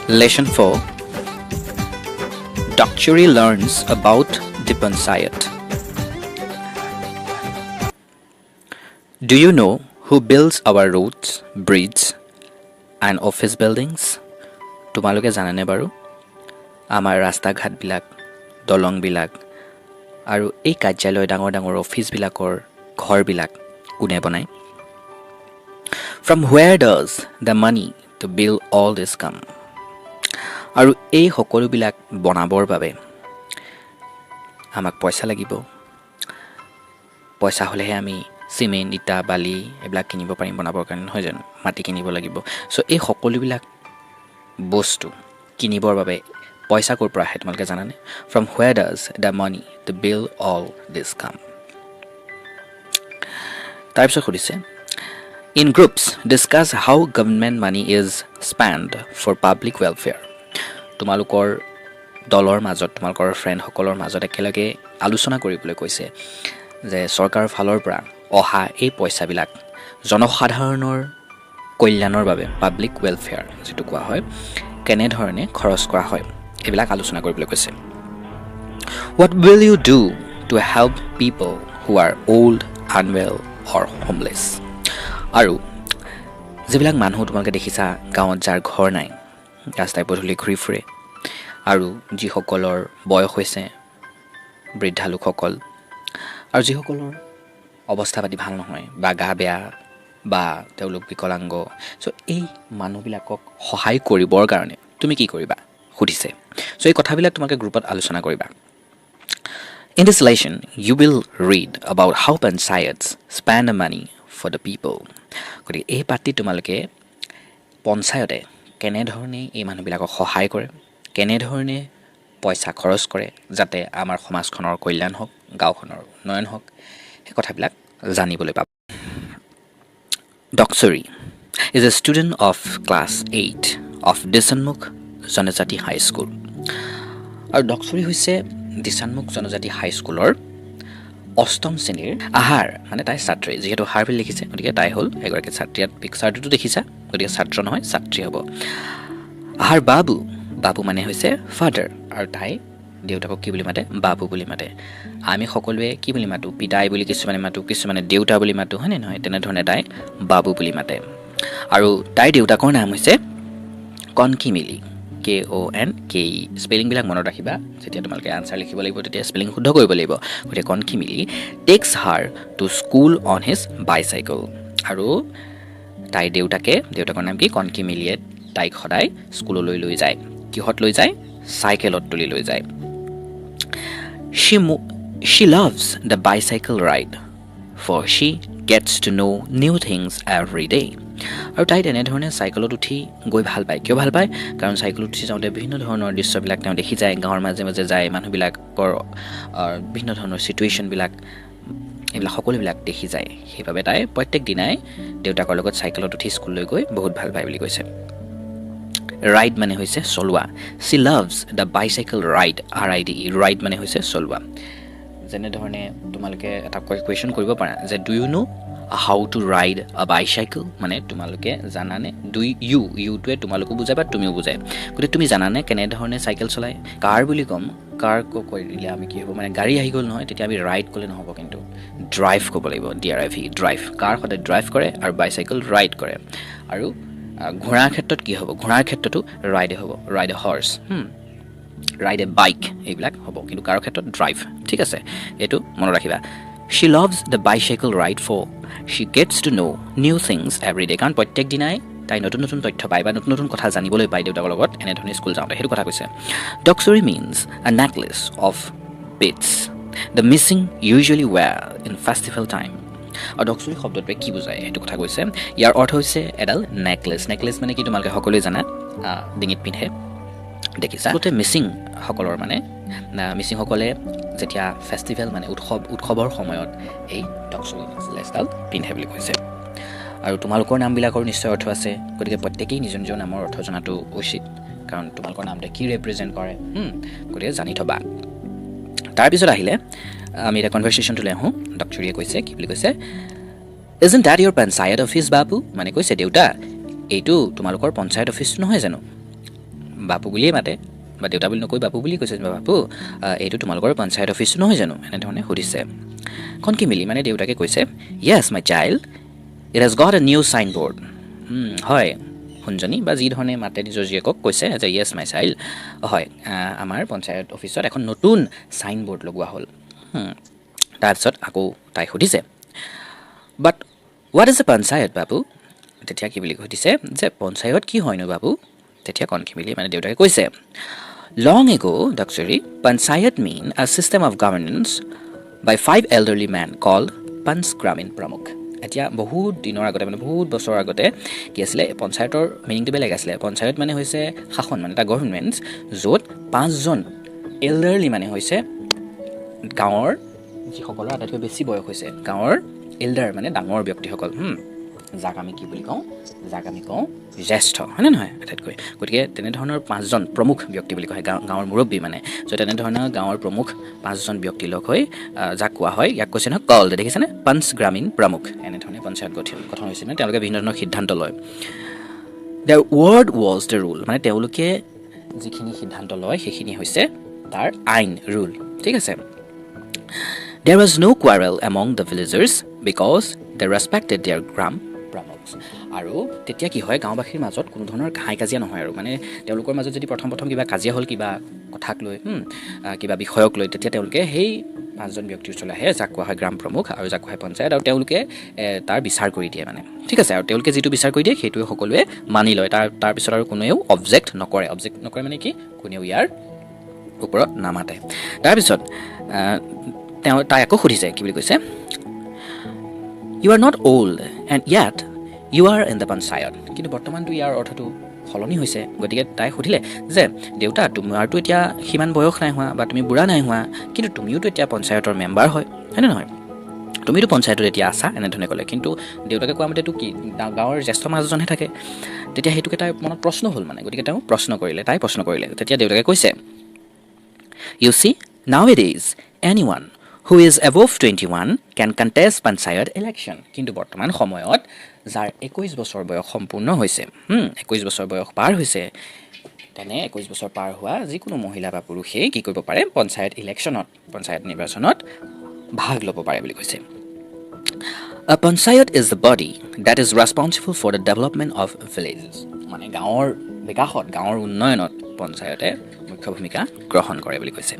Lesson 4. Docksory learns about the Panchayat. Do you know who builds our roads, bridges, and office buildings? তোমালোকে জানানে বাৰু আমাৰ ৰাস্তা ঘাটবিলাক দলংবিলাক আৰু এই কাৰ্যালয় ডাঙৰ ডাঙৰ অফিচবিলাকৰ ঘৰবিলাক কোনে বনায়? From where does the money to build all this come? আৰু এই সকলোবিলাক বনাবৰ বাবে আমাক পইচা লাগিব। পইচা হ'লেহে আমি চিমেণ্ট ইটা বালি এইবিলাক কিনিব পাৰিম বনাবৰ কাৰণে, নহয় জানো? মাটি কিনিব লাগিব। চ' এই সকলোবিলাক বস্তু কিনিবৰ বাবে পইচা ক'ৰ পৰা আহে তোমালোকে জানানে? From where does the money to build all this come? তাৰপিছত সুধিছে, In groups, discuss how government money is spent for public welfare. তোমালোকৰ দলৰ মাজত, তোমালোকৰ ফ্ৰেণ্ডসকলৰ মাজত একেলগে আলোচনা কৰিবলৈ কৈছে যে চৰকাৰৰ ফালৰ পৰা অহা এই পইচাবিলাক জনসাধাৰণৰ কল্যাণৰ বাবে পাব্লিক ৱেলফেয়াৰ যিটো কোৱা হয় কেনেধৰণে খৰচ কৰা হয় এইবিলাক আলোচনা কৰিবলৈ কৈছে। What will you do to help people who are old, unwell or homeless? আৰু যিবিলাক মানুহ তোমালোকে দেখিছা গাঁৱত যাৰ ঘৰ নাই, ৰাস্তাই পদূলি ঘূৰি ফুৰে, আৰু যিসকলৰ বয়স হৈছে বৃদ্ধা লোকসকল, আৰু যিসকলৰ অৱস্থা পাতি ভাল নহয় বা গা বেয়া বা তেওঁলোক বিকলাংগ, চ' এই মানুহবিলাকক সহায় কৰিবৰ কাৰণে তুমি কি কৰিবা সুধিছে। চ' এই কথাবিলাক তোমালোকে গ্ৰুপত আলোচনা কৰিবা। In this lesson, you will read about how panchayats spend the money for the people. গতিকে এই পাঠটি তোমালোকে পঞ্চায়তে কেনেধৰণে এই মানুহবিলাকক সহায় কৰে, কেনেধৰণে পইচা খৰচ কৰে যাতে আমাৰ সমাজখনৰ কল্যাণ হওক, গাঁওখনৰ উন্নয়ন হওক, সেই কথাবিলাক জানিবলৈ পাব। Docksory is a student of class 8 of দিচানমুখ জনজাতি হাইস্কুল। আৰু ডকচৰী হৈছে দিচানমুখ জনজাতি হাইস্কুলৰ অষ্টম শ্ৰেণীৰ আহাৰ, মানে তাই ছাত্ৰী, যিহেতু আহাৰ বুলি লিখিছে গতিকে তাই হ'ল এগৰাকী ছাত্ৰী। ইয়াত পিকচাৰটোতো দেখিছা, গতিকে ছাত্ৰ নহয় ছাত্ৰী হ'ব। আহাৰ বাবু, বাবু মানে হৈছে ফাদাৰ, আৰু তাই দেউতাকক কি বুলি মাতে? বাবু বুলি মাতে। আমি সকলোৱে কি বুলি মাতোঁ? পিতাই বুলি কিছুমানে মাতোঁ, কিছুমানে দেউতা বুলি মাতোঁ, হয়নে নহয়? তেনেধৰণে তাই বাবু বুলি মাতে। আৰু তাইৰ দেউতাকৰ নাম হৈছে কনকিমিলি, KONKE। স্পেলিংবিলাক মনত ৰাখিবা, যেতিয়া তোমালোকে আনচাৰ লিখিব লাগিব তেতিয়া স্পেলিং শুদ্ধ কৰিব লাগিব। গতিকে কনকিমিলি takes her to school on his bicycle. আৰু তাইৰ দেউতাকৰ নাম কি? কনকিমিলিয়ে তাইক সদায় স্কুললৈ লৈ যায়। কিহত লৈ যায়? চাইকেলত তুলি লৈ যায়। She loves the bicycle ride for she gets to know new things every day. আৰু তাই তেনেধৰণে চাইকেলত উঠি গৈ ভাল পায়। কিয় ভাল পায়? কাৰণ চাইকেলত উঠি যাওঁতে বিভিন্ন ধৰণৰ দৃশ্যবিলাক তেওঁ দেখি যায়, গাঁৱৰ মাজে মাজে যায়, মানুহবিলাকৰ বিভিন্ন ধৰণৰ ছিটুৱেশ্যনবিলাক এইবিলাক সকলোবিলাক দেখি যায়। সেইবাবে তাই প্ৰত্যেক দিনাই দেউতাকৰ লগত চাইকেলত উঠি স্কুললৈ গৈ বহুত ভাল পায় বুলি কৈছে। ৰাইড মানে হৈছে চলোৱা। She loves the bicycle ride, RIDE, ride মানে হৈছে চলোৱা। যেনেধৰণে তোমালোকে এটা কুৱেশ্যন কৰিব পাৰা যে do you know how to ride আ বাইচাইকেল? মানে তোমালোকে জানানে? ইউটোৱে তোমালোকো বুজায় বা তুমিও বুজায়। গতিকে তুমি জানানে কেনেধৰণে চাইকেল চলায়? কাৰ বুলি ক'ম, কাৰ কৈ দিলে আমি কি হ'ব, মানে গাড়ী আহি গ'ল নহয়, তেতিয়া আমি ৰাইড ক'লে নহ'ব, কিন্তু ড্ৰাইভ ক'ব লাগিব, DRIV, ড্ৰাইভ। কাৰ সদায় ড্ৰাইভ কৰে আৰু বাইচাইকেল ৰাইড কৰে। আৰু ঘোঁৰাৰ ক্ষেত্ৰত কি হ'ব? ঘোঁৰাৰ ক্ষেত্ৰতো ৰাইডে হ'ব, ৰাইড এ হৰ্চ, ৰাইড এ বাইক, এইবিলাক হ'ব, কিন্তু কাৰৰ ক্ষেত্ৰত ড্ৰাইভ। ঠিক আছে, এইটো মনত ৰাখিবা। She loves the bicycle ride for she gets to know new things every day. কাৰণ প্ৰত্যেক দিনাই তাই নতুন নতুন তথ্য পায় বা নতুন নতুন কথা জানিবলৈ পায় দেউতাকৰ লগত এনেধৰণে স্কুল যাওঁতে, সেইটো কথা কৈছে। Docksory means a necklace of beads, the missing usually wear in festival time. আৰু ডকচৰী শব্দটোৱে কি বুজায় সেইটো কথা কৈছে। ইয়াৰ অৰ্থ হৈছে এডাল নেকলেছ। নেকলেছ মানে কি তোমালোকে সকলোৱে জানা, ডিঙিত পিন্ধে, দেখিছা। গোটেই মিচিংসকলৰ মানে মিচিংসকলে যেতিয়া ফেষ্টিভেল মানে উৎসৱৰ সময়ত এই ডকচৰী নেকলেছডাল পিন্ধে বুলি কৈছে। আৰু তোমালোকৰ নামবিলাকৰ নিশ্চয় অৰ্থ আছে, গতিকে প্ৰত্যেকেই নিজৰ নিজৰ নামৰ অৰ্থ জনাটো উচিত, কাৰণ তোমালোকৰ নামটোৱে কি ৰিপ্ৰেজেণ্ট কৰে, গতিকে জানি থবা। তাৰপিছত আহিলে আমি এটা কনভাৰ্চেশ্যনটোলৈ আহোঁ। ডকচৰীয়ে কৈছে, কি বুলি কৈছে? Isn't that your Panchayat office, বাবু? মানে কৈছে দেউতা, এইটো তোমালোকৰ পঞ্চায়ত অফিচটো নহয় জানো? বাপু বুলিয়ে মাতে বা দেউতা বুলি নকৈ বাপু বুলি কৈছে বাপু এইটো তোমালোকৰ পঞ্চায়ত অফিচ নহয় জানো এনেধৰণে সুধিছে কনকি মিলি মানে দেউতাকে কৈছে yes my child it has got a new sign board হয় শুনজনী বা যি ধৰণে মাতে নিজৰ জীয়েকক কৈছে যে য়েছ মাই চাইল্ড হয় আমাৰ পঞ্চায়ত অফিচত এখন নতুন চাইন বৰ্ড লগোৱা হ'ল তাৰপিছত আকৌ তাই সুধিছে বাট হোৱাট ইজ এ পঞ্চায়ত বাবু তেতিয়া কি বুলি সুধিছে যে পঞ্চায়ত কি হয়নো বাবু তেতিয়া কনকি মিলি মানে দেউতাকে কৈছে long ago Docksory Panchayat mean a system of governance by 5 elderly men called Panch Gramin Pramukh এতিয়া বহুত দিনৰ আগতে মানে বহুত বছৰ আগতে কি আছিলে পঞ্চায়তৰ মিনিংটো বেলেগ আছিলে পঞ্চায়ত মানে হৈছে শাসন মানে এটা গভৰ্ণমেণ্ট য'ত 5জন এল্ডাৰলি মানে হৈছে গাঁৱৰ যিসকলৰ আটাইতকৈ বেছি বয়স হৈছে গাঁৱৰ এল্ডাৰ মানে ডাঙৰ ব্যক্তিসকল যাক আমি কি বুলি কওঁ যাক আমি কওঁ জ্যেষ্ঠ হয়নে নহয় আটাইতকৈ গতিকে তেনেধৰণৰ 5জন প্ৰমুখ ব্যক্তি বুলি কয় গাঁৱৰ মুৰব্বী মানে চ' তেনেধৰণৰ গাঁৱৰ প্ৰমুখ 5জন ব্যক্তি লগ হৈ যাক কোৱা হয় ইয়াক কৈছে নহয় কল দেখিছেনে পঞ্চ গ্ৰামীণ প্ৰমুখ এনেধৰণে পঞ্চায়ত গঠন হৈছিল মানে তেওঁলোকে বিভিন্ন ধৰণৰ সিদ্ধান্ত লয় their word was the rule মানে তেওঁলোকে যিখিনি সিদ্ধান্ত লয় সেইখিনি হৈছে তাৰ আইন ৰুল ঠিক আছে There was no quarrel among the villagers because they respected their gram pramukhs. আৰু তেতিয়া কি হয় গাঁওবাসীৰ মাজত কোনো ধৰণৰ ঘাই কাজিয়া নহয় আৰু মানে তেওঁলোকৰ মাজত যদি প্ৰথম কিবা কাজিয়া হ'ল কিবা কথাক লৈ কিবা বিষয়ক লৈ তেতিয়া তেওঁলোকে সেই 5জন ব্যক্তিৰ ওচৰলৈ আহে যাক কোৱা হয় গ্ৰাম প্ৰমুখ আৰু যাক কোৱা হয় পঞ্চায়ত আৰু তেওঁলোকে তাৰ বিচাৰ কৰি দিয়ে মানে ঠিক আছে আৰু তেওঁলোকে যিটো বিচাৰ কৰি দিয়ে সেইটোৱে সকলোৱে মানি লয় তাৰপিছত আৰু কোনেও অবজেক্ট নকৰে মানে কি কোনেও ইয়াৰ ওপৰত নামাতে তাৰপিছত তাই আকৌ সুধিছে কি বুলি কৈছে you are not old and ইয়াত you are in the panchayat কিন্তু বৰ্তমানটো ইয়াৰ অৰ্থটো সলনি হৈছে গতিকে তাই সুধিলে যে দেউতা তোমাৰতো এতিয়া সিমান বয়স নাই হোৱা বা তুমি বুঢ়া নাই হোৱা কিন্তু তুমিওতো এতিয়া পঞ্চায়তৰ মেম্বাৰ হয়নে নহয় তুমিতো পঞ্চায়তত এতিয়া আছা এনেধৰণে ক'লে কিন্তু দেউতাকে কোৱা মতেতো কি গাঁৱৰ জ্যেষ্ঠ মাজজনহে থাকে তেতিয়া সেইটোকে তাইৰ মনত প্ৰশ্ন হ'ল মানে গতিকে তাই প্ৰশ্ন কৰিলে তেতিয়া দেউতাকে কৈছে you see now it is এনিৱান who is above 21 can contest panchayat election কিন্তু বৰ্তমান সময়ত যাৰ 21 বছৰ বয়স সম্পূৰ্ণ হৈছে 21 বছৰ বয়স পাৰ হৈছে তেনে 21 বছৰ পাৰ হোৱা যিকোনো মহিলা বা পুৰুষে কি কৰিব পাৰে পঞ্চায়ত নিৰ্বাচনত ভাগ ল'ব পাৰে বুলি কৈছে A panchayat is the body that is responsible for the development of villages মানে গাঁৱৰ বিকাশত গাঁৱৰ উন্নয়নত পঞ্চায়তে মুখ্য ভূমিকা গ্ৰহণ কৰে বুলি কৈছে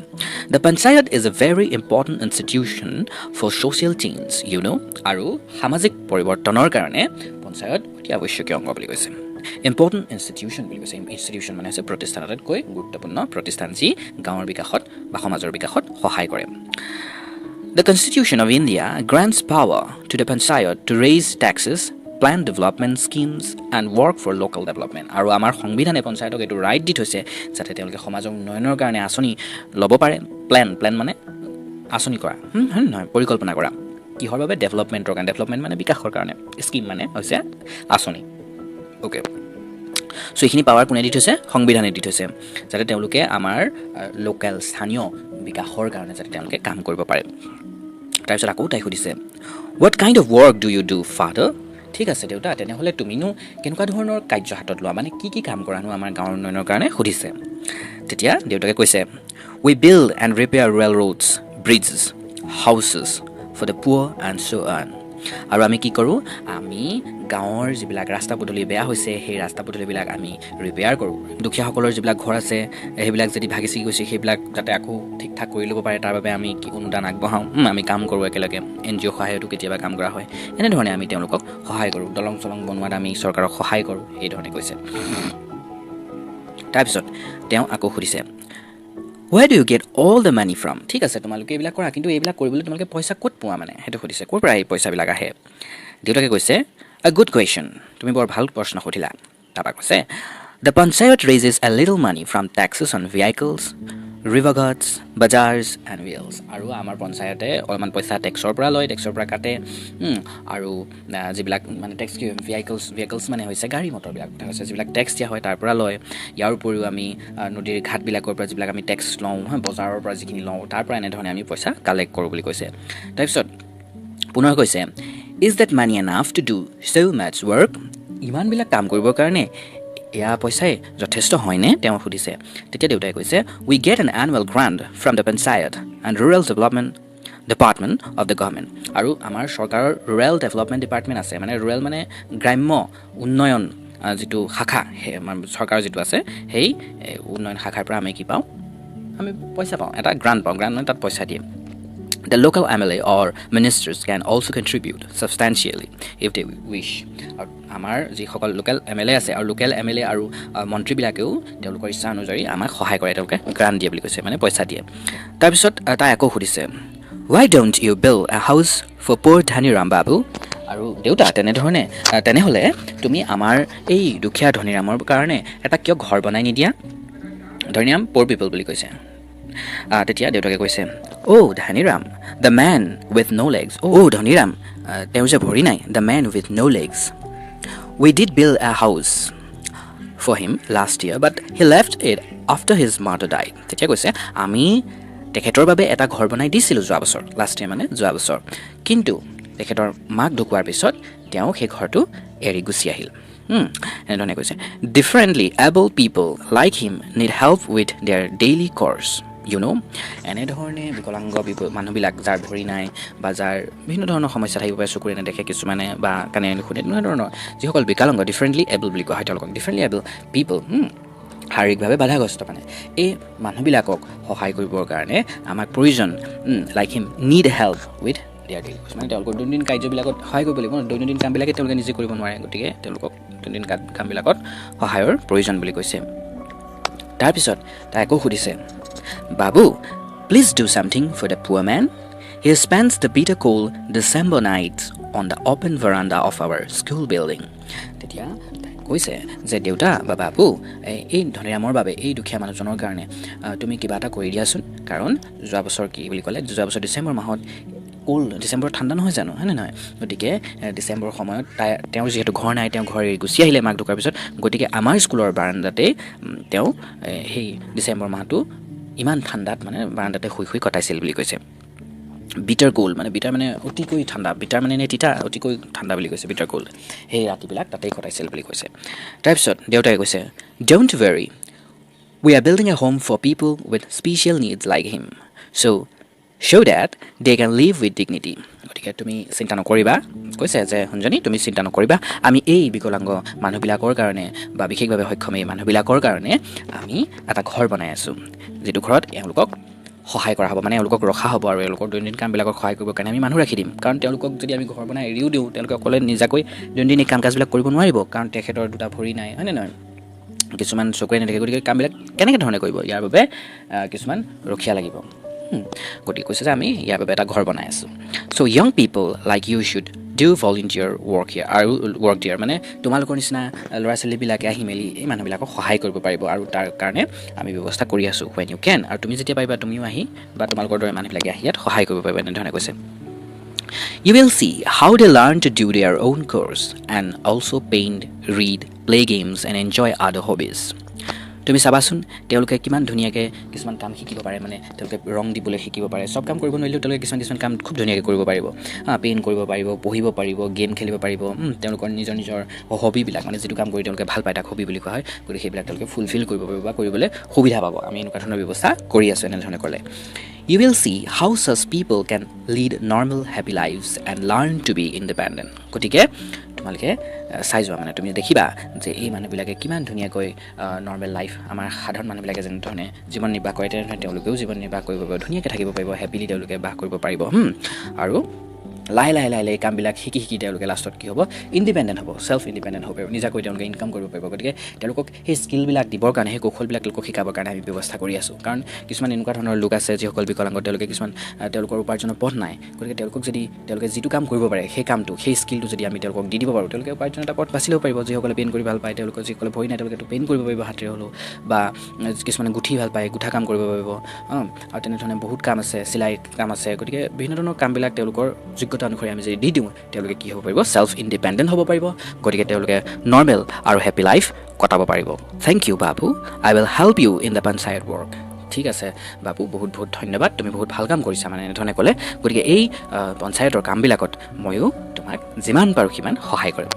The Panchayat is a very important institution for social change you know আৰু সামাজিক পৰিৱৰ্তনৰ কাৰণে পঞ্চায়ত অতি আৱশ্যকীয় অংগ বুলি কৈছে ইম্পৰ্টেণ্ট ইনষ্টিটিউশ্যন বুলি কৈছে ইনষ্টিটিউশ্যন মানে হৈছে প্ৰতিষ্ঠান আটাইতকৈ গুৰুত্বপূৰ্ণ প্ৰতিষ্ঠান যি গাঁৱৰ বিকাশত বা সমাজৰ বিকাশত সহায় কৰে The Constitution of India grants power to the Panchayat to raise taxes plan development schemes and work for local development আৰু আমাৰ সংবিধানে পঞ্চায়তক এইটো ৰাইট দি থৈছে যাতে তেওঁলোকে সমাজৰ উন্নয়নৰ কাৰণে আঁচনি ল'ব পাৰে প্লেন মানে আঁচনি কৰা হয় নহয় পৰিকল্পনা কৰা কিহৰ বাবে ডেভেলপমেণ্টৰ কাৰণে ডেভেলপমেণ্ট মানে বিকাশৰ কাৰণে স্কিম মানে হৈছে আঁচনি ওকে চ' এইখিনি পাৱাৰ কোনে দি থৈছে সংবিধানে দি থৈছে যাতে তেওঁলোকে আমাৰ লোকেল স্থানীয় বিকাশৰ কাৰণে যাতে তেওঁলোকে কাম কৰিব পাৰে তাৰপিছত আকৌ তাই সুধিছে what kind of work do you do father ঠিক আছে দেউতা তেনেহ'লে তুমিনো কেনেকুৱা ধৰণৰ কাৰ্য হাতত লোৱা মানে কি কাম কৰানো আমাৰ গাঁৱৰ উন্নয়নৰ কাৰণে সুধিছে তেতিয়া দেউতাকে কৈছে we build and repair rail roads bridges houses for the poor and so' on আৰু আমি কি কৰোঁ আমি গাঁৱৰ যিবিলাক ৰাস্তা পদূলি বেয়া হৈছে সেই ৰাস্তা পদূলিবিলাক আমি ৰিপেয়াৰ কৰোঁ দুখীয়াসকলৰ যিবিলাক ঘৰ আছে সেইবিলাক যদি ভাগি ছিগি গৈছে সেইবিলাক যাতে আকৌ ঠিক ঠাক কৰি ল'ব পাৰে তাৰ বাবে আমি অনুদান আগবঢ়াওঁ আমি কাম কৰোঁ একেলগে NGO সহায়তো কেতিয়াবা কাম কৰা হয় এনেধৰণে আমি তেওঁলোকক সহায় কৰোঁ দলং চলং বনোৱাত আমি চৰকাৰক সহায় কৰোঁ এইধৰণে কৈছে তাৰপিছত তেওঁ আকৌ সুধিছে Where do you get all the money from? ঠিক আছে তোমালোকে এইবিলাক কৰা কিন্তু এইবিলাক কৰিবলৈ তোমালোকে পইচা ক'ত পোৱা মানে সেইটো সুধিছে ক'ৰ পৰা এই পইচাবিলাক আহে দেউতাকে কৈছে A good question তুমি বৰ ভাল প্ৰশ্ন সুধিলা তাৰপৰা কৈছে The Panchayat raises a little money from taxes on vehicles river guards bazaars and wheels আৰু আমাৰ পঞ্চায়তে অলপমান পইচা টেক্সৰ পৰা লয় টেক্সৰ পৰা কাটে আৰু যিবিলাক মানে টেক্স কি ভেহিকলছ মানে হৈছে গাড়ী মটৰবিলাক কথা হৈছে যিবিলাক টেক্স দিয়া হয় তাৰ পৰা লয় ইয়াৰ উপৰিও আমি নদীৰ ঘাটবিলাকৰ পৰা যিবিলাক আমি টেক্স লওঁ বজাৰৰ পৰা যিখিনি লওঁ তাৰ পৰা এনেধৰণে আমি পইচা কালেক্ট কৰোঁ বুলি কৈছে তাৰপিছত পুনৰ কৈছে is that money enough to do so much work ইমানবিলাক কাম কৰিবৰ কাৰণে এয়া পইচাই যথেষ্ট হয়নে তেওঁ সুধিছে তেতিয়া দেউতাই কৈছে we get N annual grant from the panchayat and rural development department of the government আৰু আমাৰ চৰকাৰৰ ৰুৰেল ডেভেলপমেণ্ট ডিপাৰ্টমেণ্ট আছে মানে ৰুৰেল মানে গ্ৰাম্য উন্নয়ন যিটো শাখা সেই চৰকাৰৰ যিটো আছে সেই উন্নয়ন শাখাৰ পৰা আমি কি পাওঁ আমি পইচা পাওঁ এটা গ্ৰাণ্ট পাওঁ গ্ৰাণ্ট মানে তাত পইচা দিয়ে The local MLA or ministers can also contribute substantially if they wish. আৰু আমাৰ যিসকল লোকেল MLA আছে আৰু লোকেল MLA আৰু মন্ত্ৰীবিলাকেও তেওঁলোকৰ ইচ্ছা অনুযায়ী আমাক সহায় কৰে তেওঁলোকে গ্ৰাণ্ট দিয়ে বুলি কৈছে মানে পইচা দিয়ে তাৰপিছত তাই আকৌ সুধিছে Why don't you build a house for poor Dhaniram বাবু আৰু দেউতা তেনেহ'লে তুমি আমাৰ এই দুখীয়া ধনীৰামৰ কাৰণে এটা কিয় ঘৰ বনাই নিদিয়া ধনীৰাম প'ৰ পিপল বুলি কৈছে তেতিয়া দেউতাকে কৈছে Dhaniram the man with no' legs Dhaniram তেওঁ যে ভৰি নাই the man with no' legs we did build a house for him last year but he left it after his mother died তেতিয়া কৈছে আমি তেখেতৰ বাবে এটা ঘৰ বনাই দিছিলোঁ যোৱা বছৰ লাষ্ট ইয়েৰ মানে যোৱা বছৰ কিন্তু তেখেতৰ মাক ঢুকোৱাৰ পিছত তেওঁ সেই ঘৰটো এৰি গুচি আহিল এনেধৰণে কৈছে differently able people like him need help with there daily course এনেধৰণে বিকলাংগ মানুহবিলাক যাৰ ভৰি নাই বা যাৰ বিভিন্ন ধৰণৰ সমস্যা থাকিব পাৰে চকুৰে নেদেখে কিছুমানে বা কাণে নুশুনে তেনেকুৱা ধৰণৰ যিসকল বিকলাংগ ডিফাৰেণ্টলি এবল বুলি কোৱা হয় তেওঁলোকক ডিফাৰেণ্টলি এবল পিপল শাৰীৰিকভাৱে বাধাগ্ৰস্ত মানে এই মানুহবিলাকক সহায় কৰিবৰ কাৰণে আমাক প্ৰয়োজন like him need help with there daily course মানে তেওঁলোকৰ দৈনন্দিন কাৰ্যবিলাকত সহায় কৰিব লাগিব দৈনন্দিন কামবিলাকে তেওঁলোকে নিজে কৰিব নোৱাৰে গতিকে তেওঁলোকক দৈনন্দিন কামবিলাকত সহায়ৰ প্ৰয়োজন বুলি কৈছে তাৰপিছত তাই আকৌ সুধিছে Babu, please do something for the poor man. He spends the bitter cold December nights on the open veranda of our school building. তেতিয়া কৈছে যে দেউতা বা বাবু এই ধনীৰামৰ বাবে এই দুখীয়া মানুহজনৰ কাৰণে তুমি কিবা এটা কৰি দিয়াচোন কাৰণ যোৱা বছৰ কি বুলি ক'লে যোৱা বছৰ ডিচেম্বৰ মাহত ডিচেম্বৰত ঠাণ্ডা নহয় জানো হয়নে নহয় গতিকে ডিচেম্বৰৰ সময়ত তেওঁৰ যিহেতু ঘৰ নাই তেওঁ ঘৰ এৰি গুচি আহিলে মাক ঢুকোৱাৰ পিছত গতিকে আমাৰ স্কুলৰ বাৰাণ্ডাতে তেওঁ সেই ডিচেম্বৰ মাহটো ইমান ঠাণ্ডাত মানে বাৰাণ্ডাতে শুই কটাইছিল বুলি কৈছে বিটাৰ কোল্ড মানে বিটাৰ মানে অতিকৈ ঠাণ্ডা বিটাৰ মানে নে তিতা অতিকৈ ঠাণ্ডা বুলি কৈছে বিটাৰ কোল্ড সেই ৰাতিবিলাক তাতেই কটাইছিল বুলি কৈছে তাৰপিছত দেউতাই কৈছে don't worry we are building a home for people with special needs like him so' show that they can live with dignity গতিকে তুমি চিন্তা নকৰিবা কৈছে যে শুনজনী তুমি চিন্তা নকৰিবা আমি এই বিকলাংগ মানুহবিলাকৰ কাৰণে বা বিশেষভাৱে সক্ষম এই মানুহবিলাকৰ কাৰণে আমি এটা ঘৰ বনাই আছোঁ যিটো ঘৰত এওঁলোকক সহায় কৰা হ'ব মানে এওঁলোকক ৰখা হ'ব আৰু এওঁলোকৰ দৈনন্দিন কামবিলাকক সহায় কৰিবৰ কাৰণে আমি মানুহ ৰাখি দিম কাৰণ তেওঁলোকক যদি আমি ঘৰ বনাই এৰিও দিওঁ তেওঁলোকে অকলে নিজাকৈ দৈনন্দিন কাম কাজবিলাক কৰিব নোৱাৰিব কাৰণ তেখেতৰ দুটা ভৰি নাই হয়নে নহয় কিছুমান চকুৰে নেদেখে গতিকে কামবিলাক কেনেকৈ ধৰণে কৰিব ইয়াৰ বাবে কিছুমান ৰখীয়া লাগিব গতিকে কৈছে যে আমি ইয়াৰ বাবে এটা ঘৰ বনাই আছোঁ so' young people like you should do volunteer work here আৰু ৱৰ্ক দিয়াৰ মানে তোমালোকৰ নিচিনা ল'ৰা ছোৱালীবিলাকে আহি মেলি এই মানুহবিলাকক সহায় কৰিব পাৰিব আৰু তাৰ কাৰণে আমি ব্যৱস্থা কৰি আছোঁ ৱেন ইউ কেন আৰু তুমি যেতিয়া পাৰিবা তুমিও আহি বা তোমালোকৰ দৰে মানুহবিলাকে আহি ইয়াত সহায় কৰিব পাৰিবা এনেধৰণে কৈছে You will see how they learn to do their own course and also paint, read, play games and enjoy other hobbies. তুমি চাবাচোন তেওঁলোকে কিমান ধুনীয়াকৈ কিছুমান কাম শিকিব পাৰে মানে তেওঁলোকে ৰং দিবলৈ শিকিব পাৰে চব কাম কৰিব নোৱাৰিলেও তেওঁলোকে কিছুমান কাম খুব ধুনীয়াকৈ কৰিব পাৰিব পেইণ্ট কৰিব পাৰিব পঢ়িব পাৰিব গেম খেলিব পাৰিব তেওঁলোকৰ নিজৰ হবিবিলাক মানে যিটো কাম কৰি তেওঁলোকে ভাল পায় তাক হবি বুলি কোৱা হয় গতিকে সেইবিলাক তেওঁলোকে ফুলফিল কৰিব পাৰিব বা কৰিবলৈ সুবিধা পাব আমি এনেকুৱা ধৰণৰ ব্যৱস্থা কৰি আছোঁ এনেধৰণে ক'লে You will see how such people can lead normal happy lives and learn to be independent. গতিকে তোমালোকে চাই যোৱা মানে তুমি দেখিবা যে এই মানুহবিলাকে কিমান ধুনীয়াকৈ নৰ্মেল লাইফ আমাৰ সাধাৰণ মানুহবিলাকে যেনেধৰণে জীৱন নিৰ্বাহ কৰে তেনেধৰণে তেওঁলোকেও জীৱন নিৰ্বাহ কৰিব পাৰিব ধুনীয়াকৈ থাকিব পাৰিব হেপিলি তেওঁলোকে বাস কৰিব পাৰিব আৰু লাহে লাহে কামবিলাক শিকি তেওঁলোকে লাষ্টত কি হ'ব ইণ্ডিপেণ্ডেণ্ট হ'ব চেল্ফ ইণ্ডিপেণ্ডেণ্ট হ'ব পাৰিব নিজাকৈ তেওঁলোকে ইনকাম কৰিব পাৰিব গতিকে তেওঁলোকক সেই স্কিলবিলাক দিবৰ কাৰণে সেই কৌশলবিলাক তেওঁলোকক শিকাবৰ কাৰণে আমি ব্যৱস্থা কৰি আছোঁ কাৰণ কিছুমান এনেকুৱা ধৰণৰ লোক আছে যিসকল বিকলাংগ তেওঁলোকে কিছুমান তেওঁলোকৰ উপাৰ্জনৰ পথ নাই গতিকে তেওঁলোকক যদি তেওঁলোকে যিটো কাম কৰিব পাৰে সেই কামটো সেই স্কিলটো যদি আমি তেওঁলোকক দি দিব পাৰোঁ তেওঁলোকে উপাৰ্জনৰ এটা পথ বাছি ল'ব পাৰিব যিসকলে পেইণ্ট কৰি ভাল পায় তেওঁলোকৰ যিসকলে ভৰি নাই তেওঁলোকেতো পেইণ্ট কৰিব পাৰিব হাতেৰে হ'লেও বা কিছুমানে গুঠি ভাল পায় গুঠা কাম কৰিব পাৰিব আৰু তেনেধৰণে বহুত কাম আছে চিলাই কাম আছে গতিকে বিভিন্ন ধৰণৰ কামবিলাক তেওঁলোকৰ যোগ্যতা অনুসৰি আমি যদি দি দিওঁ তেওঁলোকে কি হ'ব পাৰিব চেল্ফ ইণ্ডিপেণ্ডেণ্ট হ'ব পাৰিব গতিকে তেওঁলোকে নৰ্মেল আৰু হেপী লাইফ কটাব পাৰিব থেংক ইউ বাবু I will help you in the panchayat work ঠিক আছে বাবু বহুত ধন্যবাদ তুমি বহুত ভাল কাম কৰিছা মানে এনেধৰণে ক'লে গতিকে এই পঞ্চায়তৰ কামবিলাকত ময়ো তোমাক যিমান পাৰোঁ সিমান সহায় কৰিম